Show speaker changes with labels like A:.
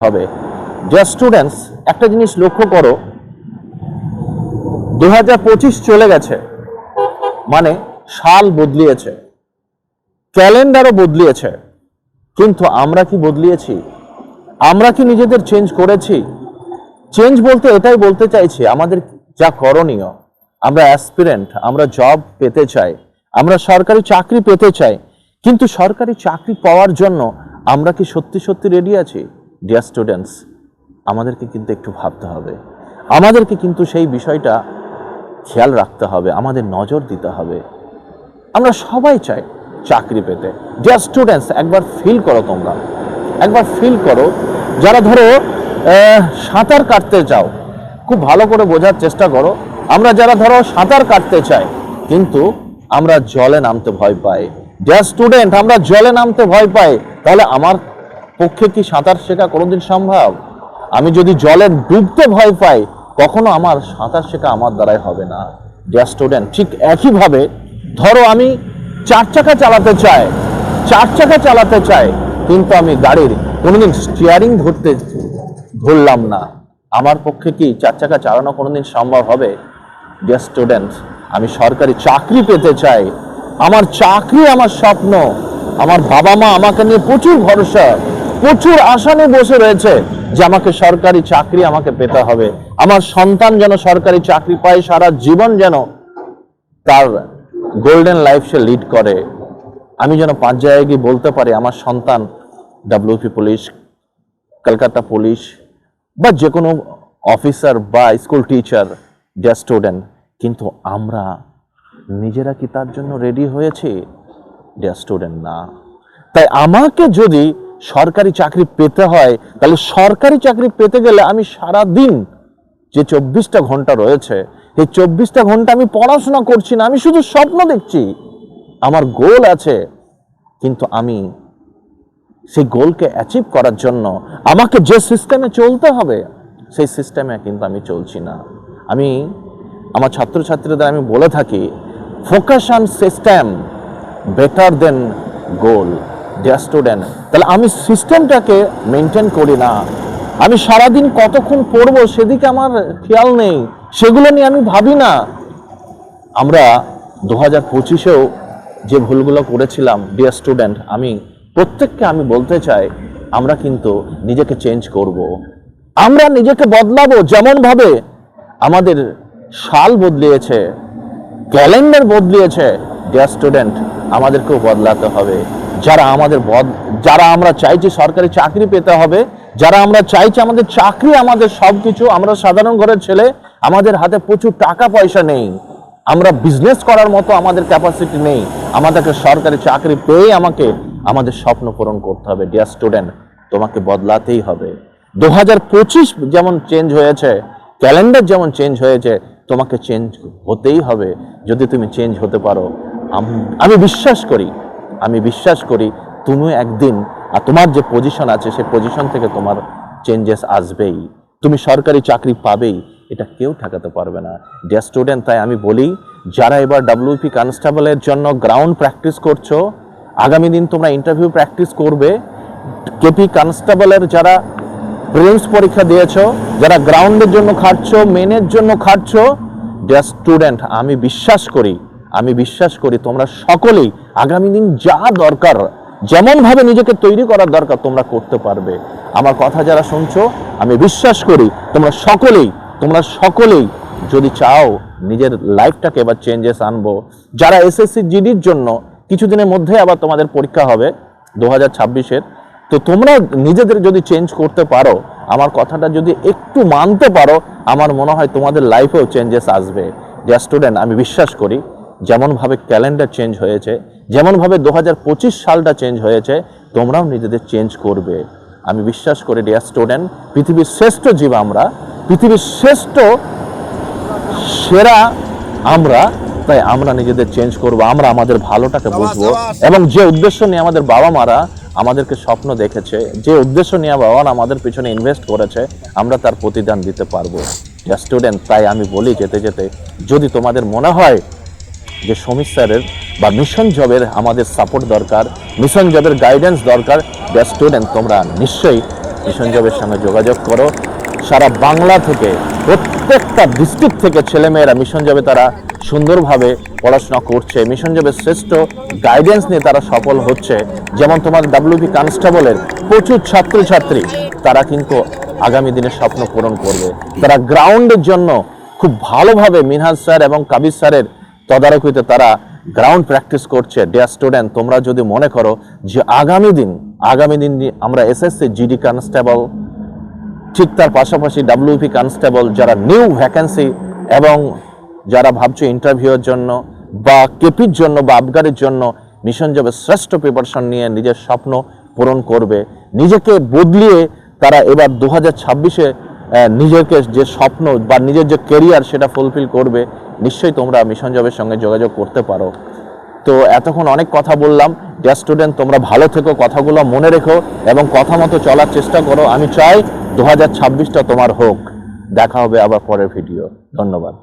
A: হবে। Dear students, একটা জিনিস লক্ষ্য করো, 2025 চলে গেছে, মানে সাল বদলিয়েছে, ক্যালেন্ডারও বদলিয়েছে, কিন্তু আমরা কি বদলিয়েছি? আমরা কি নিজেদের চেঞ্জ করেছি? চেঞ্জ বলতে এটাই বলতে চাইছি, আমাদের যা করণীয়, আমরা অ্যাসপিরেন্ট, আমরা জব পেতে চাই, আমরা সরকারি চাকরি পেতে চাই, কিন্তু সরকারি চাকরি পাওয়ার জন্য আমরা কি সত্যি সত্যি রেডি আছি? ডিয়ার স্টুডেন্টস, আমাদেরকে কিন্তু একটু ভাবতে হবে, আমাদেরকে কিন্তু সেই বিষয়টা খেয়াল রাখতে হবে, আমাদের নজর দিতে হবে। আমরা সবাই চাই চাকরি পেতে। ডিয়ার স্টুডেন্টস, একবার ফিল করো, তোমরা একবার ফিল করো, যারা ধরো সাঁতার কাটতে চাও, খুব ভালো করে বোঝার চেষ্টা করো। আমরা যারা ধরো সাঁতার কাটতে চাই, কিন্তু আমরা জলে নামতে ভয় পাই। ডিয়ার স্টুডেন্ট, আমরা জলে নামতে ভয় পাই, তাহলে আমার পক্ষে কি সাঁতার শেখা কোনোদিন সম্ভব? আমি যদি জলে ডুবতে ভয় পাই, কখনো আমার সাঁতার শেখা আমার দ্বারাই হবে না। ডিয়ার স্টুডেন্ট, ঠিক একইভাবে ধরো আমি চার চাকা চালাতে চাই, কিন্তু আমি গাড়ির কোনোদিন স্টিয়ারিং ধরলাম না, আমার পক্ষে কি চার চাকা চালানো কোনোদিন সম্ভব হবে? ডিয়ার স্টুডেন্ট, আমি সরকারি চাকরি পেতে চাই, আমার চাকরি আমার স্বপ্ন, আমার বাবা মা আমাকে নিয়ে প্রচুর ভরসা, প্রচুর আশা নিয়ে বসে রয়েছে যে আমাকে সরকারি চাকরি আমাকে পেতে হবে, আমার সন্তান যেন সরকারি চাকরি পায়, সারা জীবন যেন তার গোল্ডেন লাইফ সে লিড করে। আমি যেন 5 জায়গায় গিয়ে বলতে পারি আমার সন্তান WP পুলিশ, কলকাতা পুলিশ বা যে কোনো অফিসার বা স্কুল টিচার। ডিয়ার স্টুডেন্ট, কিন্তু আমরা নিজেরা কি তার জন্য রেডি হয়েছি? ডিয়ার স্টুডেন্ট, না। তাই আমাকে যদি সরকারি চাকরি পেতে হয়, তাহলে সরকারি চাকরি পেতে গেলে আমি সারা দিন যে 24টা ঘন্টা রয়েছে, এই 24টা ঘন্টা আমি পড়াশোনা করছি না, আমি শুধু স্বপ্ন দেখছি, আমার গোল আছে, কিন্তু আমি সেই গোলকে অ্যাচিভ করার জন্য আমাকে যে সিস্টেমে চলতে হবে, সেই সিস্টেমে কিন্তু আমি চলছি না। আমি আমার ছাত্রছাত্রীদের আমি বলে থাকি, focus on system better then goal. Dear student, তাহলে আমি সিস্টেমটাকে মেনটেন করি না, আমি সারাদিন কতক্ষণ পড়বো সেদিকে আমার খেয়াল নেই, সেগুলো নিয়ে আমি ভাবি না। আমরা 2025-এও যে ভুলগুলো করেছিলাম, ডিয়ার স্টুডেন্ট, আমি প্রত্যেককে আমি বলতে চাই, আমরা কিন্তু নিজেকে চেঞ্জ করব, আমরা নিজেকে বদলাবো। যেমন ভাবে আমাদের সাল বদলিয়েছে, ক্যালেন্ডার বদলিয়েছে, ডিয়ার স্টুডেন্ট, আমাদেরকেও বদলাতে হবে। যারা আমরা চাইছি সরকারি চাকরি পেতে হবে, যারা আমরা চাইছি আমাদের চাকরি আমাদের সবকিছু, আমরা সাধারণ ঘরের ছেলে, আমাদের হাতে প্রচুর টাকা পয়সা নেই, আমরা বিজনেস করার মতো আমাদের ক্যাপাসিটি নেই, আমাদেরকে সরকারি চাকরি পেয়ে আমাদের স্বপ্ন পূরণ করতে হবে। ডিয়ার স্টুডেন্ট, তোমাকে বদলাতেই হবে। 2025 যেমন চেঞ্জ হয়েছে, ক্যালেন্ডার যেমন চেঞ্জ হয়েছে, তোমাকে চেঞ্জ হতেই হবে। যদি তুমি চেঞ্জ হতে পারো, আমি বিশ্বাস করি তুমি একদিন, আর তোমার যে পজিশন আছে সেই পজিশন থেকে তোমার চেঞ্জেস আসবেই, তুমি সরকারি চাকরি পাবেই, এটা কেউ ঠেকাতে পারবে না। ডিয়ার স্টুডেন্ট, তাই আমি বলি, যারা এবার WP কনস্টেবলের জন্য গ্রাউন্ড প্র্যাকটিস করছো, আগামী দিন তোমরা ইন্টারভিউ প্র্যাকটিস করবে, KP কনস্টেবলের যারা প্রিলিমস পরীক্ষা দিয়েছো, যারা গ্রাউন্ডের জন্য খাটছো, মেনের জন্য খাটছো, ডিয়ার স্টুডেন্ট, আমি বিশ্বাস করি তোমরা সকলেই আগামী দিন যা দরকার, যেমন ভাবে নিজেকে তৈরি করার দরকার, তোমরা করতে পারবে। আমার কথা যারা শুনছো, আমি বিশ্বাস করি তোমরা সকলেই যদি চাও নিজের লাইফটাকে এবার চেঞ্জেস আনবো। যারা SSC GDর জন্য কিছুদিনের মধ্যে আবার তোমাদের পরীক্ষা হবে 2026-এর, তো তোমরা নিজেদের যদি চেঞ্জ করতে পারো, আমার কথাটা যদি একটু মানতে পারো, আমার মনে হয় তোমাদের লাইফেও চেঞ্জেস আসবে। ডিয়ার স্টুডেন্ট, আমি বিশ্বাস করি যেমনভাবে ক্যালেন্ডার চেঞ্জ হয়েছে, যেমনভাবে 2025 সালটা চেঞ্জ হয়েছে, তোমরাও নিজেদের চেঞ্জ করবে। আমি বিশ্বাস করি ডিয়ার স্টুডেন্ট, পৃথিবীর শ্রেষ্ঠ জীব আমরা, পৃথিবীর সেরা আমরা, তাই আমরা নিজেদের চেঞ্জ করব, আমরা আমাদের ভালোটাকে বুঝবো, এবং যে উদ্দেশ্য নিয়ে আমাদের বাবা মারা আমাদেরকে স্বপ্ন দেখেছে, যে উদ্দেশ্য নিয়ে বাবা মারা আমাদের পিছনে ইনভেস্ট করেছে, আমরা তার প্রতিদান দিতে পারবো। ডিয়ার স্টুডেন্ট, তাই আমি বলি যেতে যেতে, যদি তোমাদের মনে হয় যে সমীর স্যারের বা মিশন জবের আমাদের সাপোর্ট দরকার, মিশন জবের গাইডেন্স দরকার, ডিয়ার স্টুডেন্ট, তোমরা নিশ্চয়ই মিশন জবের সঙ্গে যোগাযোগ করো। সারা বাংলা থেকে প্রত্যেকটা ডিস্ট্রিক্ট থেকে ছেলেমেয়েরা মিশন জবে তারা সুন্দরভাবে পড়াশোনা করছে, মিশন জবের শ্রেষ্ঠ গাইডেন্স নিয়ে তারা সফল হচ্ছে। যেমন তোমার ডাব্লিউপি কনস্টেবলের প্রচুর ছাত্রছাত্রী তারা কিন্তু আগামী দিনে স্বপ্ন পূরণ করবে। তারা গ্রাউন্ডের জন্য খুব ভালোভাবে মিনহাজ স্যার এবং কাবির স্যারের তদারকিতে তারা গ্রাউন্ড প্র্যাকটিস করছে। ডিয়ার স্টুডেন্ট, তোমরা যদি মনে করো যে আগামী দিন আমরা এসএসসি জিডি কনস্টেবল, ঠিক তার পাশাপাশি ডাব্লিউপি কনস্টেবল যারা নিউ ভ্যাকেন্সি এবং যারা ভাবছো ইন্টারভিউয়ের জন্য বা কেপির জন্য বা আবগারির জন্য মিশন জবের শ্রেষ্ঠ প্রিপারেশন নিয়ে নিজের স্বপ্ন পূরণ করবে, নিজেকে বদলিয়ে তারা এবার 2026-এ নিজেকে যে স্বপ্ন বা নিজের যে কেরিয়ার সেটা ফুলফিল করবে, নিশ্চয়ই তোমরা মিশন জবের সঙ্গে যোগাযোগ করতে পারো। তো এতক্ষণ অনেক কথা বললাম। ডিয়ার স্টুডেন্ট, তোমরা ভালো থেকো, কথাগুলো মনে রেখো এবং কথা মতো চলার চেষ্টা করো। আমি চাই 2026টা তোমার হোক। দেখা হবে আবার পরের ভিডিও। ধন্যবাদ।